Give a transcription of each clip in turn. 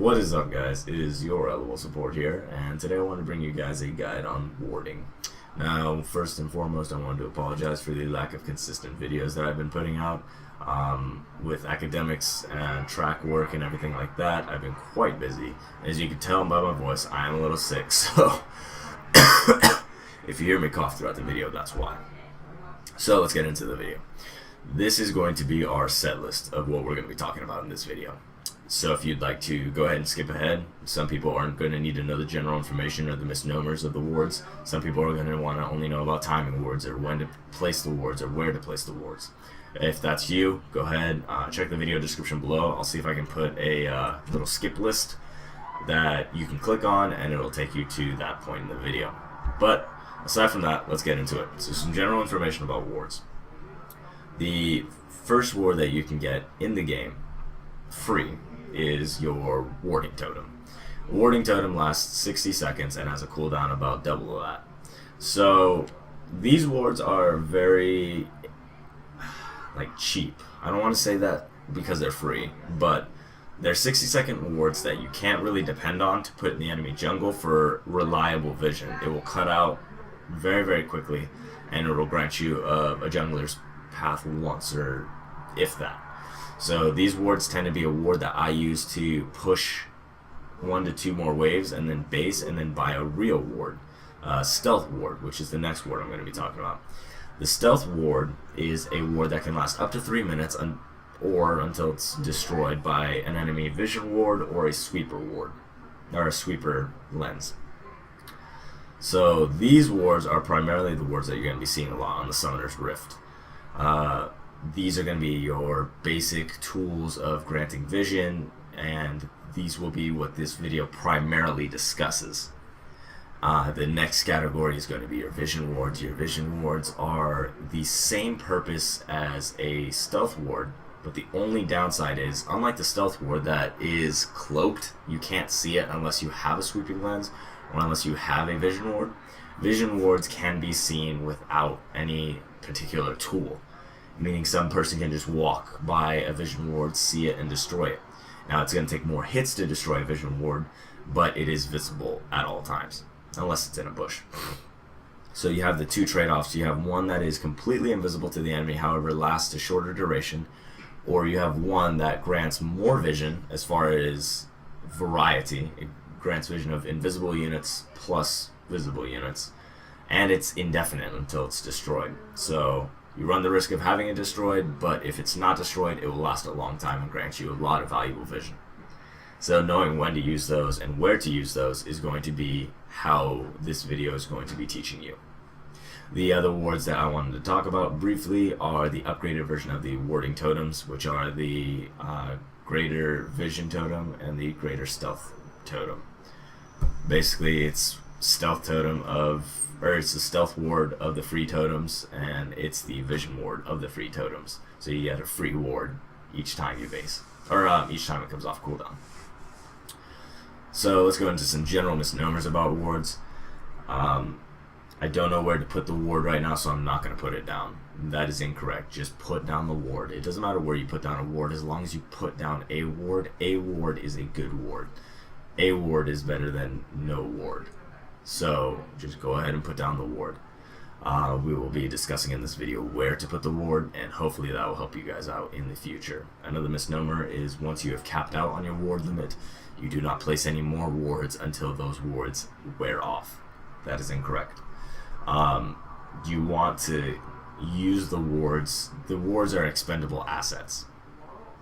What is up, guys? It is your LOL support here, and today I want to bring you guys a guide on warding. Now, first and foremost, I want to apologize for the lack of consistent videos that I've been putting out. With academics and track work and everything like that, I've been quite busy. As you can tell by my voice, I am a little sick, so if you hear me cough throughout the video, that's why. So let's get into the video. This is going to be our set list of what we're going to be talking about in this video. So if you'd like to go ahead and skip ahead, some people aren't going to need to know the general information or the misnomers of the wards. Some people are going to want to only know about timing wards or when to place the wards or where to place the wards. If that's you, go ahead, check the video description below. I'll see if I can put a little skip list that you can click on and it'll take you to that point in the video. But aside from that, let's get into it. So some general information about wards. The first ward that you can get in the game, free, is your warding totem. Warding totem lasts 60 seconds and has a cooldown about double of that. So these wards are very cheap. I don't want to say that because they're free, but they're 60-second wards that you can't really depend on to put in the enemy jungle for reliable vision. It will cut out very, very quickly, and it will grant you a jungler's path once, or if that. So these wards tend to be a ward that I use to push 1 to 2 more waves and then base and then buy a real ward, stealth ward, which is the next ward I'm going to be talking about. The stealth ward is a ward that can last up to 3 minutes or until it's destroyed by an enemy vision ward or a sweeper ward, or a sweeper lens. So these wards are primarily the wards that you're going to be seeing a lot on the Summoner's Rift. These are going to be your basic tools of granting vision, and these will be what this video primarily discusses. The next category is going to be your vision wards. Your vision wards are the same purpose as a stealth ward, but the only downside is, unlike the stealth ward that is cloaked, you can't see it unless you have a sweeping lens or unless you have a vision ward. Vision wards can be seen without any particular tool, meaning some person can just walk by a vision ward, see it, and destroy it. Now, it's going to take more hits to destroy a vision ward, but it is visible at all times, unless it's in a bush. So you have the two trade-offs. You have one that is completely invisible to the enemy, however lasts a shorter duration, or you have one that grants more vision as far as variety. It grants vision of invisible units plus visible units, and it's indefinite until it's destroyed. So you run the risk of having it destroyed, but if it's not destroyed, it will last a long time and grant you a lot of valuable vision. So knowing when to use those and where to use those is going to be how this video is going to be teaching you. The other wards that I wanted to talk about briefly are the upgraded version of the warding totems, which are the greater vision totem and the greater stealth totem. Basically, it's stealth totem it's the stealth ward of the free totems, and it's the vision ward of the free totems. So you get a free ward each time you base, or each time it comes off cooldown. So let's go into some general misnomers about wards. I don't know where to put the ward right now, so I'm not going to put it down. That is incorrect. Just put down the ward. It doesn't matter where you put down a ward, as long as you put down a ward. A ward is a good ward. A ward is better than no ward. So just go ahead and put down the ward. We will be discussing in this video where to put the ward, and hopefully that will help you guys out in the future. Another misnomer is once you have capped out on your ward limit, you do not place any more wards until those wards wear off. That is incorrect. You want to use the wards. The wards are expendable assets.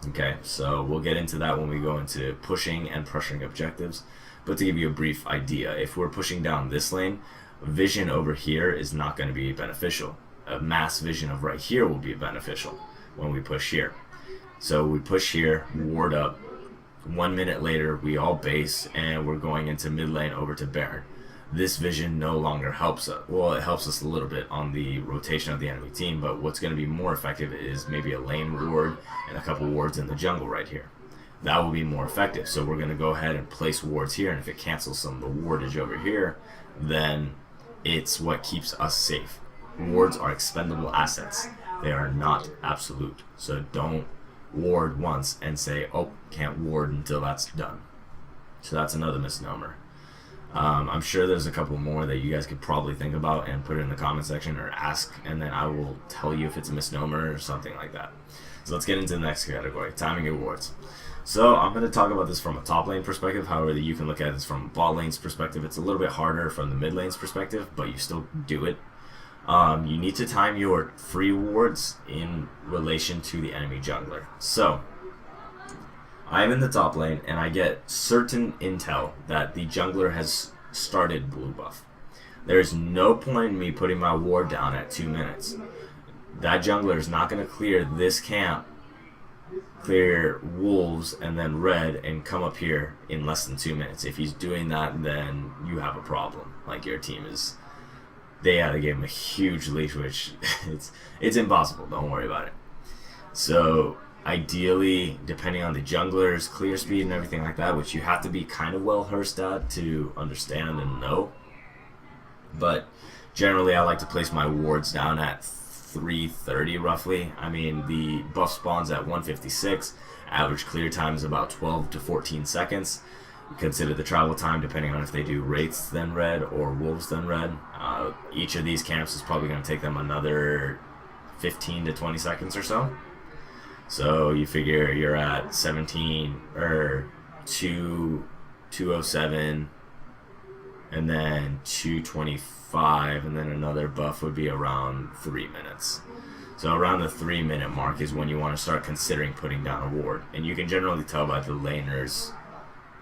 Okay, so we'll get into that when we go into pushing and pressuring objectives. But to give you a brief idea, if we're pushing down this lane, vision over here is not going to be beneficial. A mass vision of right here will be beneficial when we push here. So we push here, ward up. 1 minute later, we all base, and we're going into mid lane over to Baron. This vision no longer helps us. Well, it helps us a little bit on the rotation of the enemy team, but what's going to be more effective is maybe a lane ward and a couple wards in the jungle right here. That will be more effective. So we're going to go ahead and place wards here, and if it cancels some of the wardage over here, then it's what keeps us safe. Wards are expendable assets. They are not absolute. So don't ward once and say, oh, can't ward until that's done. So that's another misnomer. I'm sure there's a couple more that you guys could probably think about and put it in the comment section or ask, and then I will tell you if it's a misnomer or something like that. So let's get into the next category, timing your wards. So I'm going to talk about this from a top lane perspective. However, you can look at this from bot lane's perspective. It's a little bit harder from the mid lane's perspective, but you still do it. You need to time your free wards in relation to the enemy jungler. So I'm in the top lane and I get certain intel that the jungler has started blue buff. There's no point in me putting my ward down at 2 minutes. That jungler is not going to clear this camp, clear wolves and then red and come up here in less than 2 minutes. If he's doing that, then you have a problem. Like, your team is, they had to give him a huge leash, which it's impossible. Don't worry about it. So ideally, depending on the jungler's clear speed and everything like that, which you have to be kind of well versed at to understand and know, but generally I like to place my wards down at 330 roughly. I mean, the buff spawns at 156, average clear time is about 12 to 14 seconds. Consider the travel time depending on if they do wraiths then red or wolves then red. Each of these camps is probably going to take them another 15 to 20 seconds or so. So you figure you're at 17 or 207 and then 225, and then another buff would be around 3 minutes. So around the 3 minute mark is when you want to start considering putting down a ward. And you can generally tell by the laner's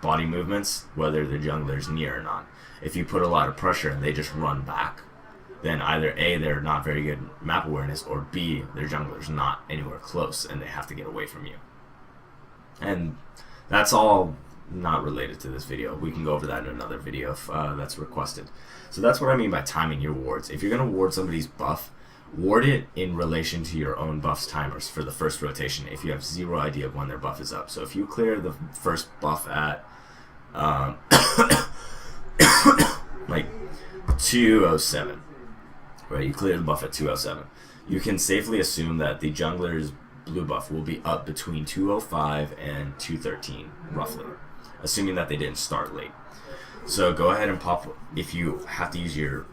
body movements whether the jungler's near or not. If you put a lot of pressure and they just run back, then either A, they're not very good map awareness, or B, their jungler's not anywhere close and they have to get away from you. And that's all not related to this video. We can go over that in another video if that's requested. So that's what I mean by timing your wards. If you're going to ward somebody's buff, ward it in relation to your own buff's timers for the first rotation if you have zero idea of when their buff is up. So if you clear the first buff at like 207, right? You clear the buff at 207. You can safely assume that the jungler's blue buff will be up between 205 and 213, roughly, assuming that they didn't start late. So go ahead and pop, if you have to use your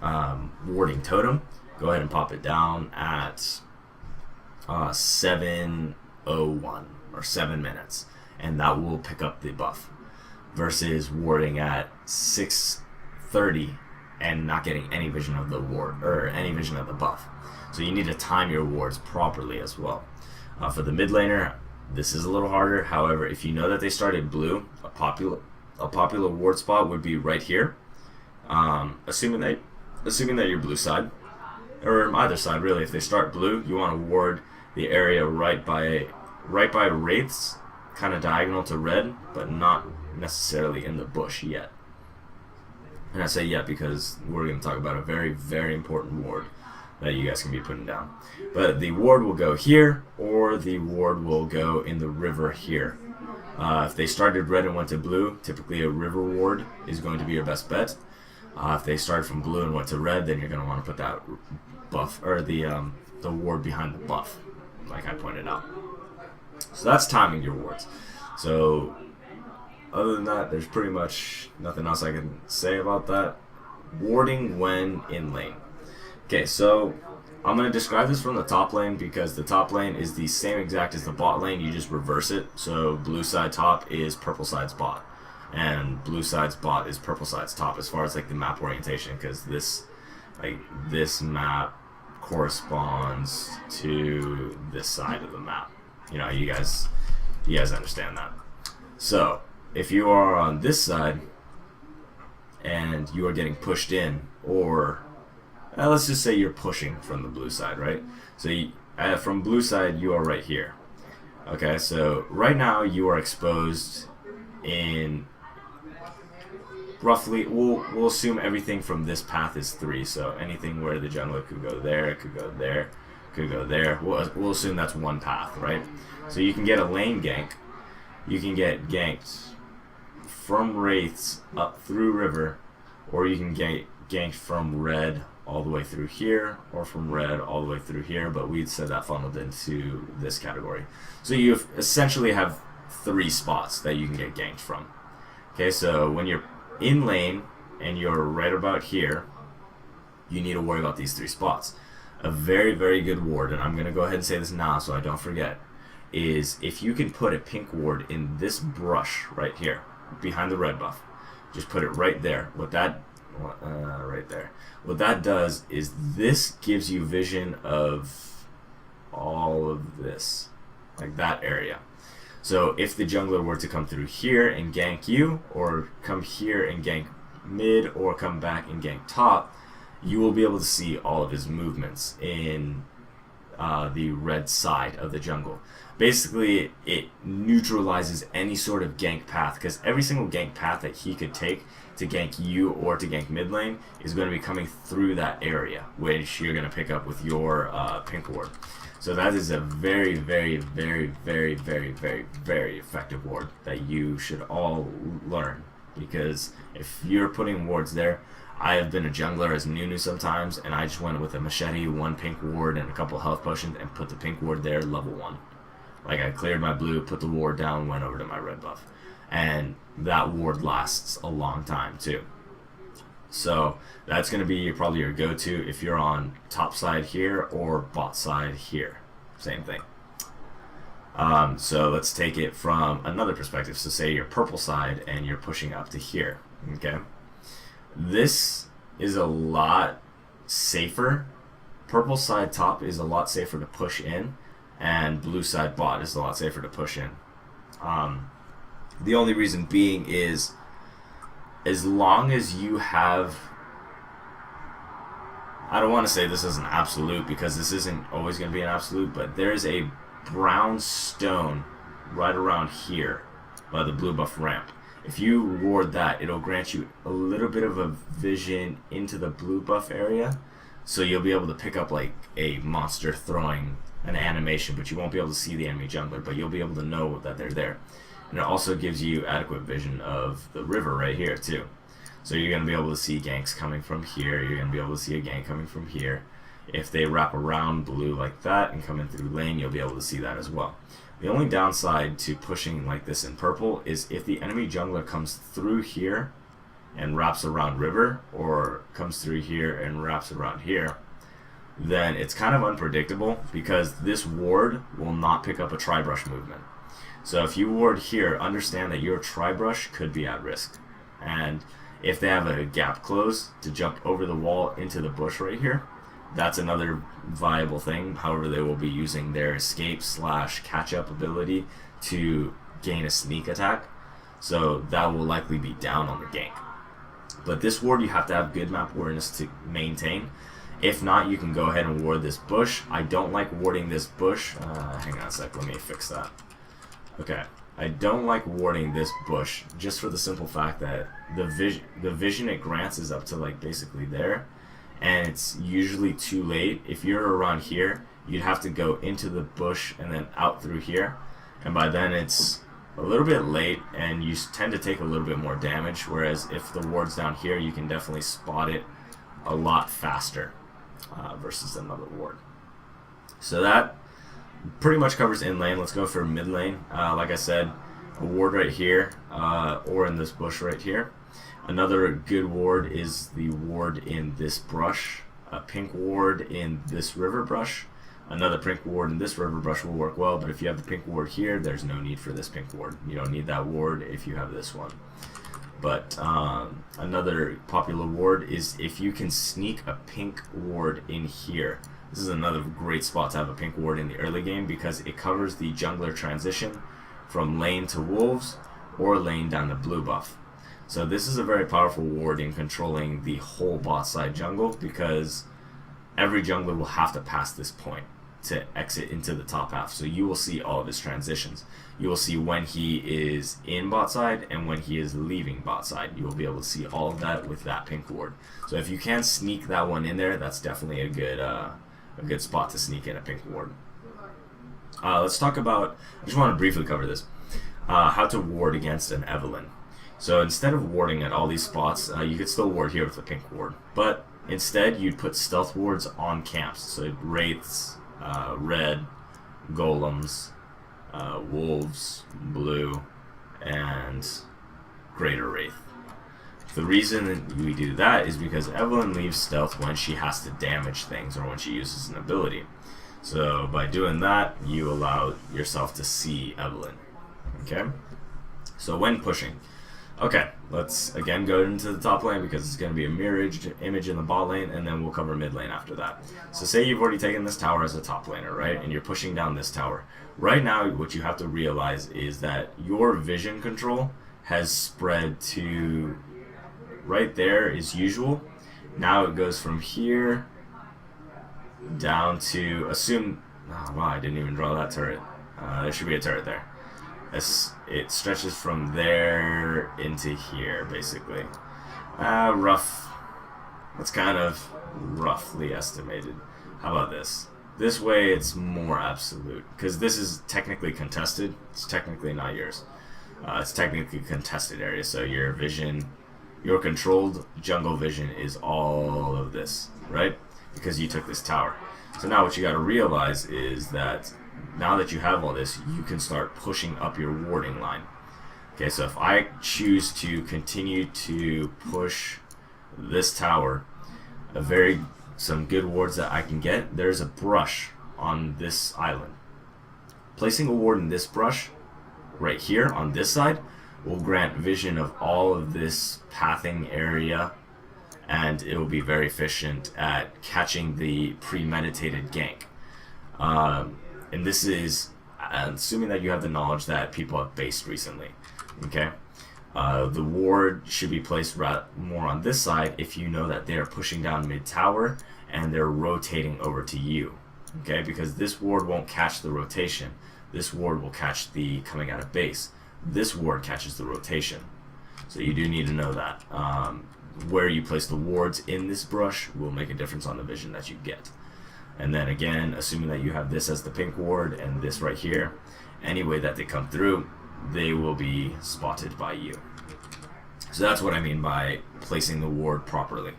warding totem, go ahead and pop it down at 7:01 or 7 minutes, and that will pick up the buff, versus warding at 6:30 and not getting any vision of the ward or any vision of the buff. So you need to time your wards properly as well. For the mid laner, this is a little harder. However, if you know that they started blue, a popular ward spot would be right here. Assuming that you're blue side, or either side really. If they start blue, you want to ward the area right by wraiths, kind of diagonal to red, but not necessarily in the bush yet. And I say yet because we're going to talk about a very, very important ward that you guys can be putting down. But the ward will go here, or the ward will go in the river here. If they started red and went to blue, typically a river ward is going to be your best bet. If they started from blue and went to red, then you're going to want to put that buff, or the ward behind the buff, like I pointed out. So that's timing your wards. So other than that, there's pretty much nothing else I can say about that. Warding when in lane. Okay, so I'm going to describe this from the top lane because the top lane is the same exact as the bot lane. You just reverse it. So blue side top is purple side's bot, and blue side's bot is purple side's top as far as like the map orientation, because this map corresponds to this side of the map. You know, you guys understand that. So if you are on this side and you are getting pushed in, or let's just say you're pushing from the blue side, right? So from blue side, you are right here. Okay, so right now you are exposed in roughly, we'll assume everything from this path is 3. So anything where the jungler could go there, it could go there, could go there. We'll assume that's one path, right? So you can get a lane gank. You can get ganked from wraiths up through river, or you can get ganked from red all the way through here, or from red all the way through here, but we said that funneled into this category. So you essentially have 3 spots that you can get ganked from. Okay, so when you're in lane and you're right about here, you need to worry about these 3 spots. A very, very good ward, and I'm going to go ahead and say this now so I don't forget, is if you can put a pink ward in this brush right here, behind the red buff, just put it right there. Right there. What that does is this gives you vision of all of this, like that area. So if the jungler were to come through here and gank you, or come here and gank mid, or come back and gank top, you will be able to see all of his movements in the red side of the jungle. Basically, it neutralizes any sort of gank path, because every single gank path that he could take to gank you or to gank mid lane is going to be coming through that area, which you're going to pick up with your pink ward. So that is a very, very, very, very, very, very, very effective ward that you should all learn, because if you're putting wards there, I have been a jungler as Nunu sometimes, and I just went with a machete, 1 pink ward, and a couple health potions, and put the pink ward there, level 1. Like, I cleared my blue, put the ward down, went over to my red buff. And that ward lasts a long time, too. So, that's going to be probably your go-to if you're on top side here or bot side here. Same thing. So, let's take it from another perspective. So, say you're purple side, and you're pushing up to here. Okay? This is a lot safer. Purple side top is a lot safer to push in, and blue side bot is a lot safer to push in. The only reason being is, as long as you have, I don't want to say this is an absolute, because this isn't always going to be an absolute, but there's a brown stone right around here by the blue buff ramp. If you ward that, it'll grant you a little bit of a vision into the blue buff area, so you'll be able to pick up like a monster throwing an animation, but you won't be able to see the enemy jungler, but you'll be able to know that they're there. And it also gives you adequate vision of the river right here too. So you're going to be able to see ganks coming from here, you're going to be able to see a gank coming from here. If they wrap around blue like that and come in through lane, you'll be able to see that as well. The only downside to pushing like this in purple is if the enemy jungler comes through here and wraps around river, or comes through here and wraps around here, then it's kind of unpredictable, because this ward will not pick up a tri-brush movement. So if you ward here, understand that your tri-brush could be at risk. And if they have a gap close to jump over the wall into the bush right here, that's another viable thing. However, they will be using their escape / catch-up ability to gain a sneak attack, so that will likely be down on the gank. But this ward you have to have good map awareness to maintain. If not, you can go ahead and ward this bush. I don't like warding this bush. Hang on a sec, let me fix that. Okay, I don't like warding this bush just for the simple fact that the vision it grants is up to like basically there, and it's usually too late. If you're around here, you'd have to go into the bush and then out through here, and by then it's a little bit late and you tend to take a little bit more damage, whereas if the ward's down here, you can definitely spot it a lot faster versus another ward. So that pretty much covers in lane. Let's go for mid lane. Like I said, a ward right here, or in this bush right here. Another good ward is the ward in this brush. A pink ward in this river brush. Another pink ward in this river brush will work well, but if you have the pink ward here, there's no need for this pink ward. You don't need that ward if you have this one. But another popular ward is if you can sneak a pink ward in here. This is another great spot to have a pink ward in the early game, because it covers the jungler transition from lane to wolves or lane down to blue buff. So this is a very powerful ward in controlling the whole bot side jungle, because every jungler will have to pass this point to exit into the top half. So you will see all of his transitions. You will see when he is in bot side and when he is leaving bot side. You will be able to see all of that with that pink ward. So if you can sneak that one in there, that's definitely a good spot to sneak in a pink ward. Let's talk about, I just want to briefly cover this, how to ward against an Evelyn. So instead of warding at all these spots, you could still ward here with the pink ward, but instead you'd put stealth wards on camps. So wraiths, red, golems, wolves, blue, and greater Wraith. The reason we do that is because Evelyn leaves stealth when she has to damage things or when she uses an ability. So by doing that, you allow yourself to see Evelyn. Okay? So when pushing. Okay, let's again go into the top lane because it's going to be a mirror image in the bot lane, and then we'll cover mid lane after that. So say you've already taken this tower as a top laner, right? And you're pushing down this tower. Right now, what you have to realize is that your vision control has spread to right there is usual. Now it goes from here down to assume. Oh, wow, I didn't even draw that turret. There should be a turret there. It stretches from there into here, basically. Rough. That's kind of roughly estimated. How about this? This way it's more absolute, because this is technically contested. It's technically not yours. It's technically contested area, so your vision, your controlled jungle vision is all of this, right? Because you took this tower. So now what you got to realize is that now that you have all this, you can start pushing up your warding line. Okay, so if I choose to continue to push this tower, some good wards that I can get, there's a brush on this island. Placing a ward in this brush, right here on this side, will grant vision of all of this pathing area, and it will be very efficient at catching the premeditated gank. And this is assuming that you have the knowledge that people have based recently. Okay, the ward should be placed more on this side if you know that they're pushing down mid tower and they're rotating over to you. Okay, because this ward won't catch the rotation. This ward will catch the coming out of base. This ward catches the rotation. So you do need to know that. Where you place the wards in this brush will make a difference on the vision that you get. And then again, assuming that you have this as the pink ward and this right here, any way that they come through, they will be spotted by you. So that's what I mean by placing the ward properly.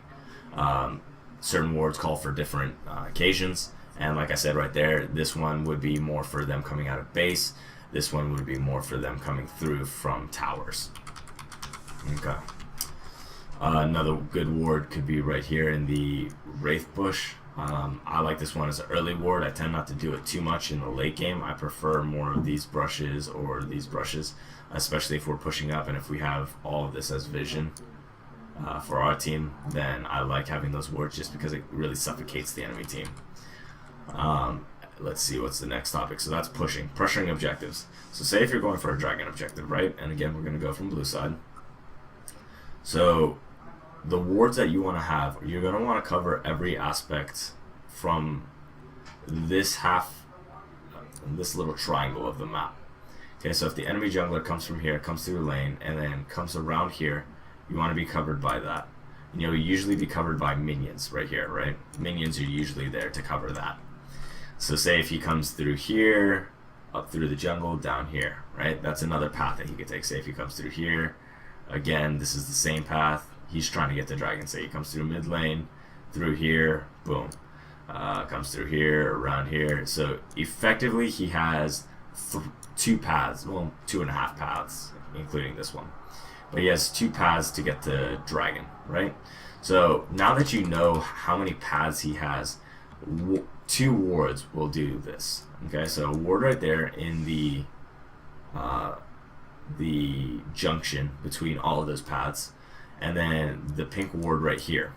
Certain wards call for different occasions, and like I said right there, this one would be more for them coming out of base. This one would be more for them coming through from towers. Okay. Another good ward could be right here in the Wraith bush. I like this one as an early ward. I tend not to do it too much in the late game. I prefer more of these brushes or these brushes, especially if we're pushing up and if we have all of this as vision for our team, then I like having those wards just because it really suffocates the enemy team. Let's see, what's the next topic? So that's pushing. Pressuring objectives. So say if you're going for a dragon objective, right? And again, we're going to go from blue side. So the wards that you want to have, you're going to want to cover every aspect from this this little triangle of the map. Okay, so if the enemy jungler comes from here, comes through a lane, and then comes around here, you want to be covered by that. You know, usually be covered by minions right here, right? Minions are usually there to cover that. So say if he comes through here, up through the jungle, down here, right? That's another path that he could take. Say if he comes through here, again, this is the same path. He's trying to get the dragon. Say he comes through mid lane, through here, boom. Comes through here, around here. So effectively he has two paths, well, 2.5 paths, including this one. But he has 2 paths to get the dragon, right? So now that you know how many paths he has, 2 wards will do this. Okay, so a ward right there in the junction between all of those paths, and then the pink ward right here.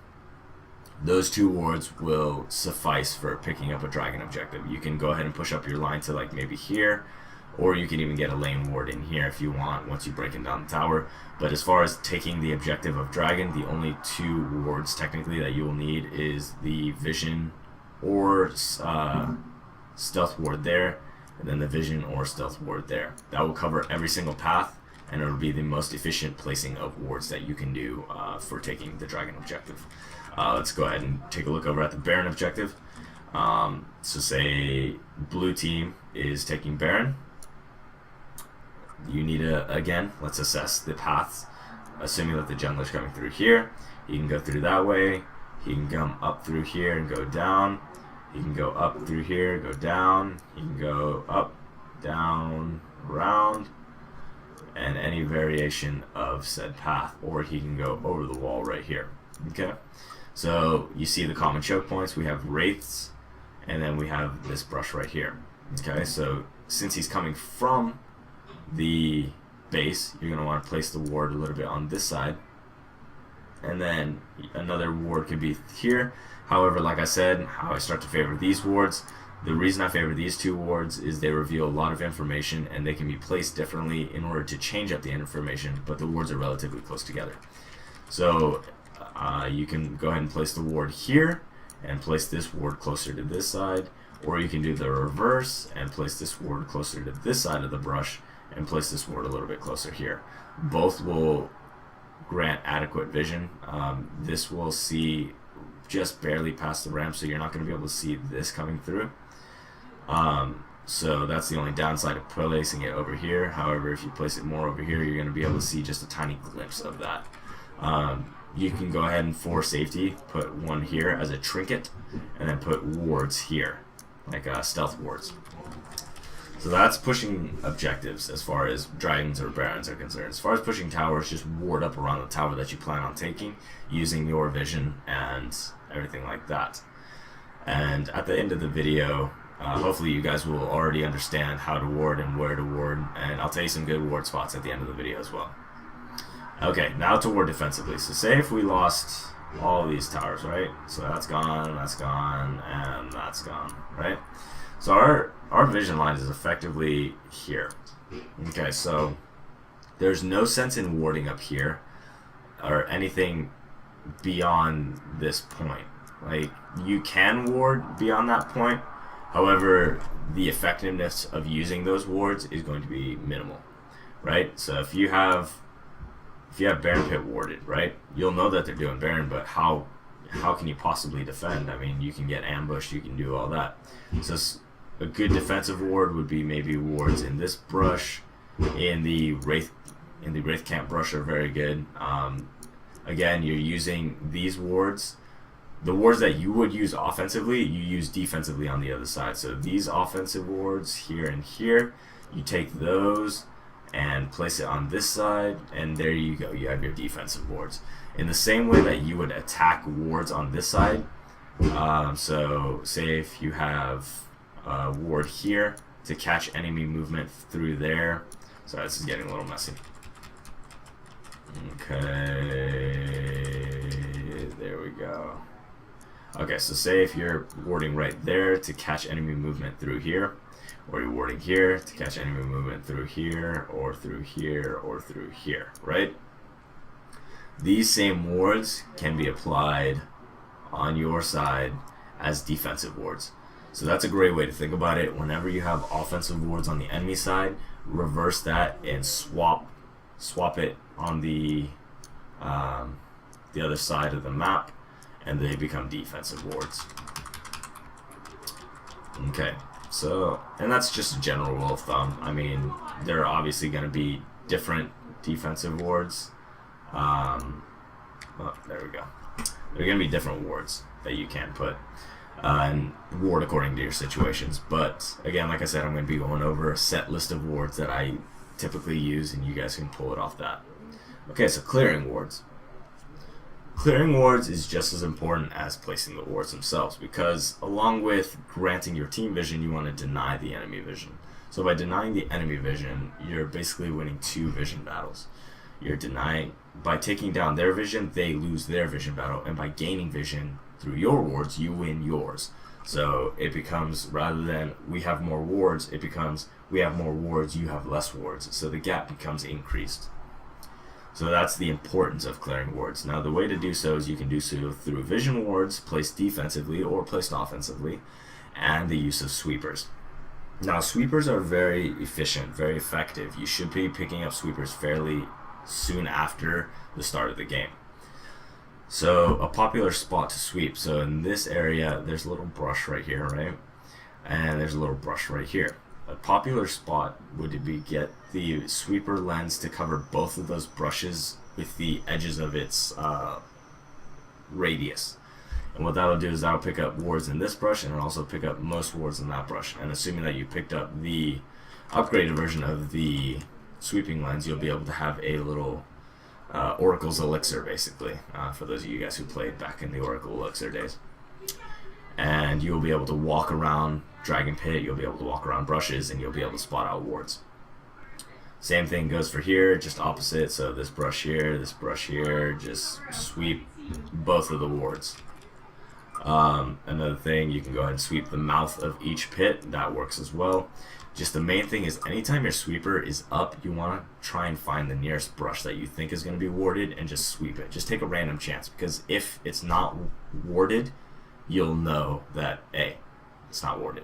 Those 2 wards will suffice for picking up a dragon objective. You can go ahead and push up your line to like maybe here, or you can even get a lane ward in here if you want once you break down the tower. But as far as taking the objective of dragon, the only 2 wards technically that you will need is the vision or stealth ward there, and then the vision or stealth ward there. That will cover every single path, and it will be the most efficient placing of wards that you can do for taking the dragon objective. Let's go ahead and take a look over at the Baron objective. So say blue team is taking Baron. You need to, again, let's assess the paths. Assuming that the jungler's coming through here, he can go through that way. He can come up through here and go down. He can go up through here, go down. He can go up, down, around. and any variation of said path, or he can go over the wall right here. Okay, so you see the common choke points. We have wraiths, and then we have this brush right here. Okay, so since he's coming from the base, you're going to want to place the ward a little bit on this side, and then another ward could be here. However, like I said, how I start to favor these wards, the reason I favor these two wards is they reveal a lot of information and they can be placed differently in order to change up the information, but the wards are relatively close together. So you can go ahead and place the ward here and place this ward closer to this side, or you can do the reverse and place this ward closer to this side of the brush and place this ward a little bit closer here. Both will grant adequate vision. This will see just barely past the ramp, so you're not going to be able to see this coming through. So that's the only downside of placing it over here. However, if you place it more over here, you're going to be able to see just a tiny glimpse of that. You can go ahead and, for safety, put one here as a trinket, and then put wards here, like stealth wards. So that's pushing objectives as far as dragons or barons are concerned. As far as pushing towers, just ward up around the tower that you plan on taking using your vision and everything like that. And at the end of the video, hopefully you guys will already understand how to ward and where to ward, and I'll tell you some good ward spots at the end of the video as well. Okay, now to ward defensively. So say if we lost all these towers, right? So that's gone, and that's gone, right? So our vision line is effectively here. Okay, so there's no sense in warding up here or anything beyond this point. Like, you can ward beyond that point, however, the effectiveness of using those wards is going to be minimal, right? So if you have Baron Pit warded, right, you'll know that they're doing Baron, but how can you possibly defend? I mean, you can get ambushed, you can do all that. So a good defensive ward would be maybe wards in this brush, in the Wraith Camp brush are very good. Again, you're using these wards. The wards that you would use offensively, you use defensively on the other side. So these offensive wards here and here, you take those and place it on this side, and there you go, you have your defensive wards. In the same way that you would attack wards on this side, so say if you have a ward here to catch enemy movement through there. Sorry, this is getting a little messy. Okay, there we go. Okay, so say if you're warding right there to catch enemy movement through here, or you're warding here to catch enemy movement through here, or through here, or through here, right? These same wards can be applied on your side as defensive wards. So that's a great way to think about it. Whenever you have offensive wards on the enemy side, reverse that and swap it on the other side of the map, and they become defensive wards. Okay, so, and that's just a general rule of thumb. I mean, there are obviously going to be different defensive wards. Oh, there we go. There are going to be different wards that you can put and ward according to your situations. But again, like I said, I'm going to be going over a set list of wards that I typically use, and you guys can pull it off that. Okay, so clearing wards. Clearing wards is just as important as placing the wards themselves, because along with granting your team vision, you want to deny the enemy vision. So by denying the enemy vision, you're basically winning two vision battles. You're denying, by taking down their vision, they lose their vision battle, and by gaining vision through your wards, you win yours. So it becomes, rather than we have more wards, it becomes we have more wards, you have less wards. So the gap becomes increased. So that's the importance of clearing wards. Now the way to do so is you can do so through vision wards placed defensively or placed offensively, and the use of sweepers. Now sweepers are very efficient, very effective. You should be picking up sweepers fairly soon after the start of the game. So a popular spot to sweep. So in this area, there's a little brush right here, right? And there's a little brush right here. A popular spot would be get the sweeper lens to cover both of those brushes with the edges of its radius. And what that will do is that will pick up wards in this brush, and it'll also pick up most wards in that brush. And assuming that you picked up the upgraded version of the sweeping lens, you'll be able to have a little Oracle's Elixir, basically, for those of you guys who played back in the Oracle Elixir days. And you'll be able to walk around Dragon Pit, you'll be able to walk around brushes, and you'll be able to spot out wards. Same thing goes for here, just opposite. So this brush here, just sweep both of the wards. Another thing, you can go ahead and sweep the mouth of each pit. That works as well. Just the main thing is anytime your sweeper is up, you want to try and find the nearest brush that you think is going to be warded and just sweep it. Just take a random chance, because if it's not warded, you'll know that, hey, it's not warded.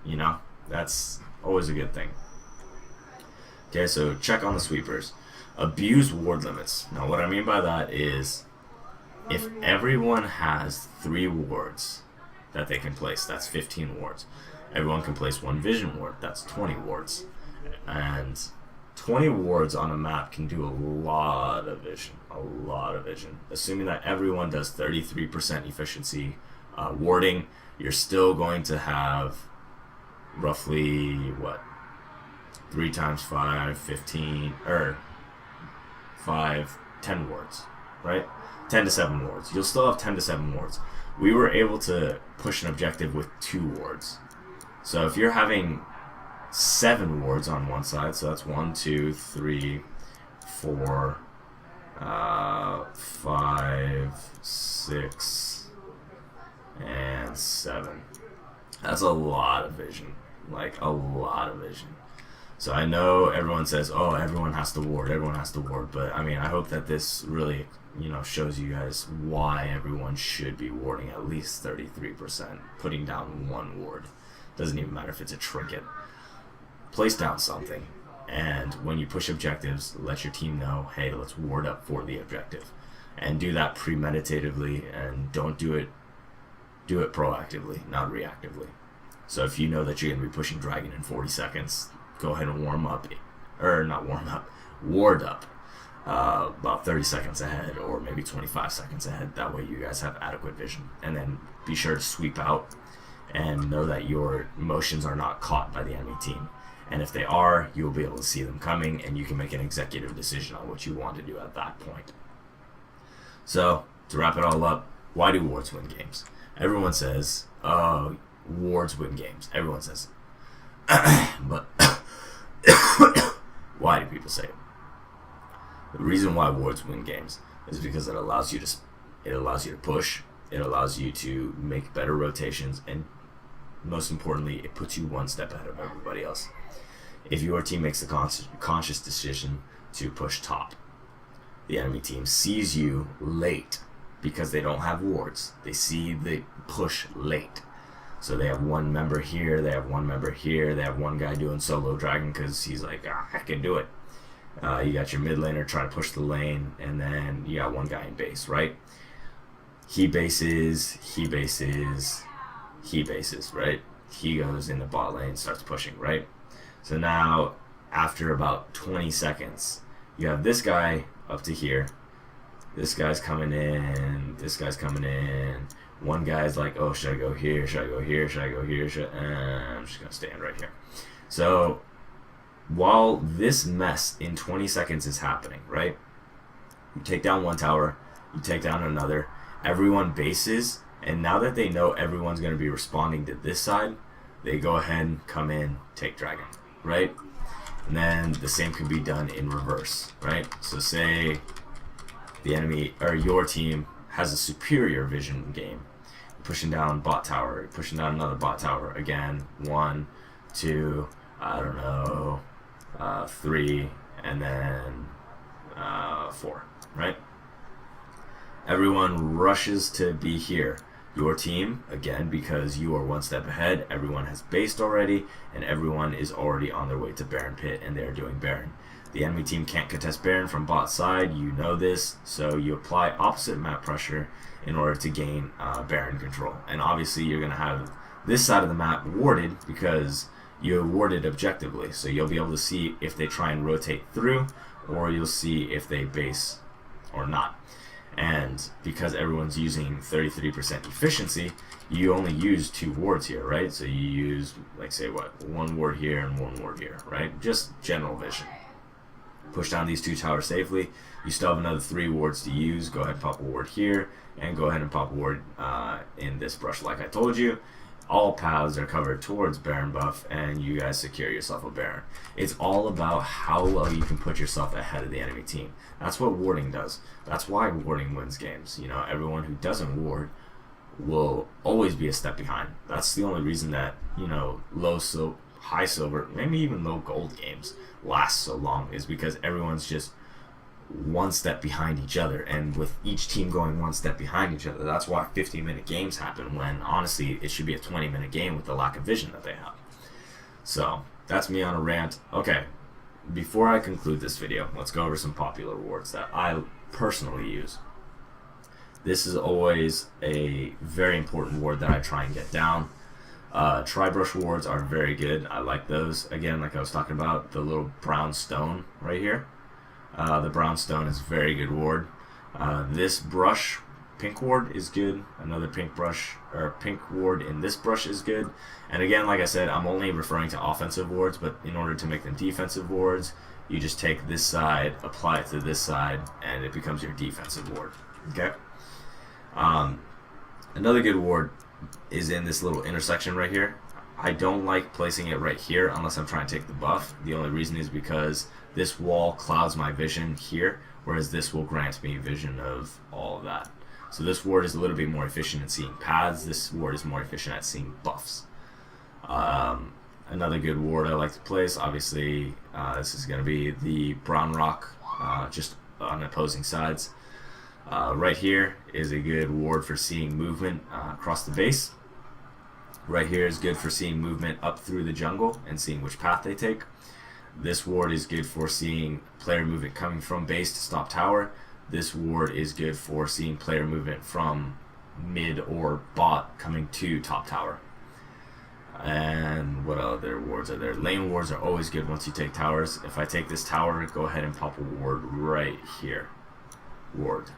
You know? That's always a good thing. Okay, so check on the sweepers. Abuse ward limits. Now what I mean by that is if everyone has 3 wards that they can place, that's 15 wards. Everyone can place 1 vision ward, that's 20 wards. And 20 wards on a map can do a lot of vision, Assuming that everyone does 33% efficiency warding, you're still going to have roughly, what? 3 times 5, 15, or 5, 10 wards, right? 10 to 7 wards. You'll still have 10 to 7 wards. We were able to push an objective with 2 wards. So if you're having 7 wards on one side, so that's 1, 2, 3, 4, 5, 6, and 7. That's a lot of vision. Like, a lot of vision. So I know everyone says, oh, everyone has to ward, but I mean, I hope that this really, shows you guys why everyone should be warding at least 33%, putting down 1 ward. Doesn't even matter if it's a trinket. Place down something, and when you push objectives, let your team know, hey, let's ward up for the objective. And do that premeditatively, and don't do it proactively, not reactively. So if you know that you're going to be pushing Dragon in 40 seconds, go ahead and ward up about 30 seconds ahead, or maybe 25 seconds ahead. That way you guys have adequate vision. And then be sure to sweep out and know that your motions are not caught by the enemy team. And if they are, you'll be able to see them coming, and you can make an executive decision on what you want to do at that point. So, to wrap it all up, why do wards win games? Everyone says, oh, wards win games. Everyone says but why do people say it? The reason why wards win games is because it allows you to push, it allows you to make better rotations, and most importantly, it puts you 1 step ahead of everybody else. If your team makes the conscious decision to push top, the enemy team sees you late because they don't have wards. They see the push late. So they have 1 member here, they have 1 member here, they have 1 guy doing solo dragon because he's like, I can do it. You got your mid laner trying to push the lane, and then you got 1 guy in base, right? He bases, right? He goes in the bot lane, starts pushing, right? So now, after about 20 seconds, you have this guy up to here. This guy's coming in. 1 guy's like, oh, should I go here? Should I go here? Should I go here? I'm just going to stand right here. So, while this mess in 20 seconds is happening, right? You take down 1 tower, you take down another, everyone bases, and now that they know everyone's going to be responding to this side, they go ahead and come in, take dragon, right? And then the same could be done in reverse, right? So say the enemy, or your team, has a superior vision game. You're pushing down bot tower, you're pushing down another bot tower, again, 1, 2, 3, and then 4, right? Everyone rushes to be here. Your team, again, because you are 1 step ahead, everyone has based already, and everyone is already on their way to Baron Pit, and they're doing Baron. The enemy team can't contest Baron from bot side, you know this, so you apply opposite map pressure in order to gain Baron control. And obviously you're going to have this side of the map warded because you warded objectively, so you'll be able to see if they try and rotate through, or you'll see if they base or not. And because everyone's using 33% efficiency, you only use 2 wards here, right? So you use, like, say, what, 1 ward here and 1 ward here, right? Just general vision. push down these 2 towers safely. You still have another 3 wards to use. Go ahead and pop a ward here, and go ahead and pop a ward in this brush like I told you. All paths are covered towards Baron buff, and you guys secure yourself a Baron. It's all about how well you can put yourself ahead of the enemy team. That's what warding does. That's why warding wins games. You know, everyone who doesn't ward will always be a step behind. That's the only reason that, you know, high silver, maybe even low gold games last so long, is because everyone's just one step behind each other, and with each team going one step behind each other, that's why 50-minute games happen, when honestly it should be a 20-minute game with the lack of vision that they have. So that's me on a rant. Okay, before I conclude this video, let's go over some popular wards that I personally use. This is always a very important ward that I try and get down. Tri-brush wards are very good. I like those. Again, like I was talking about, the little brown stone right here. The brown stone is a very good ward. This brush, pink ward, is good. Another pink brush, or pink ward in this brush is good. And again, like I said, I'm only referring to offensive wards, but in order to make them defensive wards, you just take this side, apply it to this side, and it becomes your defensive ward. Okay? Another good ward is in this little intersection right here. I don't like placing it right here unless I'm trying to take the buff. The only reason is because this wall clouds my vision here, whereas this will grant me vision of all of that. So this ward is a little bit more efficient at seeing paths. This ward is more efficient at seeing buffs. Another good ward I like to place, obviously, this is going to be the brown rock, just on opposing sides. Right here is a good ward for seeing movement across the base. Right here is good for seeing movement up through the jungle and seeing which path they take. This ward is good for seeing player movement coming from base to stop tower. This ward is good for seeing player movement from mid or bot coming to top tower. And what other wards are there? Lane wards are always good once you take towers. If I take this tower, go ahead and pop a ward right here. Ward.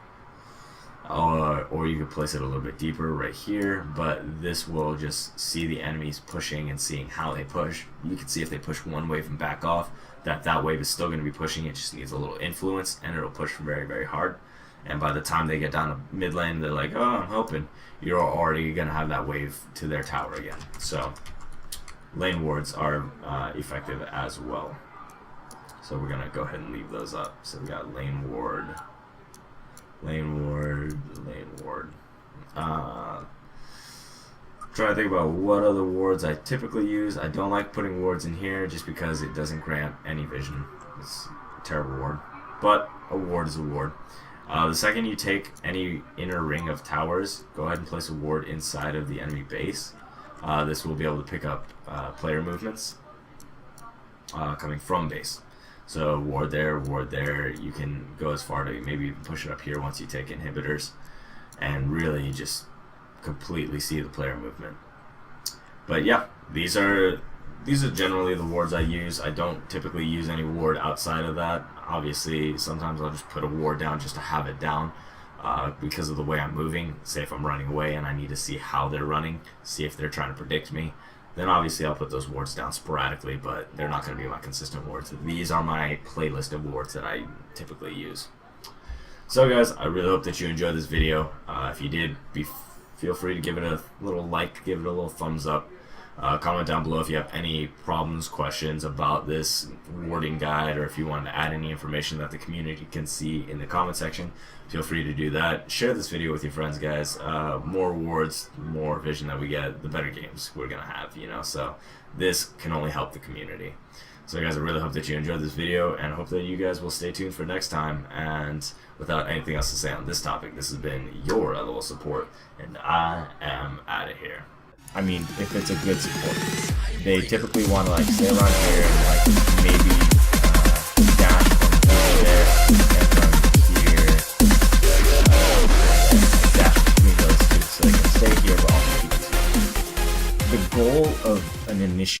Or you could place it a little bit deeper right here, but this will just see the enemies pushing and seeing how they push. You can see if they push one wave and back off, that wave is still going to be pushing. It just needs a little influence, and it'll push very, very hard. And by the time they get down to mid lane, they're like, oh, I'm hoping. You're already going to have that wave to their tower again. So lane wards are effective as well. So we're going to go ahead and leave those up. So we got lane ward. Lane ward. Trying to think about what other wards I typically use. I don't like putting wards in here just because it doesn't grant any vision. It's a terrible ward. But a ward is a ward. The second you take any inner ring of towers, go ahead and place a ward inside of the enemy base. This will be able to pick up player movements coming from base. So ward there, you can go as far to maybe even push it up here once you take inhibitors and really just completely see the player movement. But yeah, these are generally the wards I use. I don't typically use any ward outside of that. Obviously, sometimes I'll just put a ward down just to have it down because of the way I'm moving. Say if I'm running away and I need to see how they're running, see if they're trying to predict me, then obviously I'll put those wards down sporadically, but they're not going to be my consistent wards. These are my playlist of wards that I typically use. So guys, I really hope that you enjoyed this video. If you did, feel free to give it a little like, give it a little thumbs up. Comment down below if you have any problems, questions about this warding guide, or if you want to add any information that the community can see in the comment section. Feel free to do that. Share this video with your friends, guys. More wards, more vision that we get, the better games we're going to have, you know. So this can only help the community. So guys, I really hope that you enjoyed this video, and hope that you guys will stay tuned for next time. And without anything else to say on this topic, this has been your level of support, and I am out of here. I mean, if it's a good support, they typically want to like stay around here and like maybe dash from there and from here, dash between those two, so they can stay here but also keep this. The goal of an initiative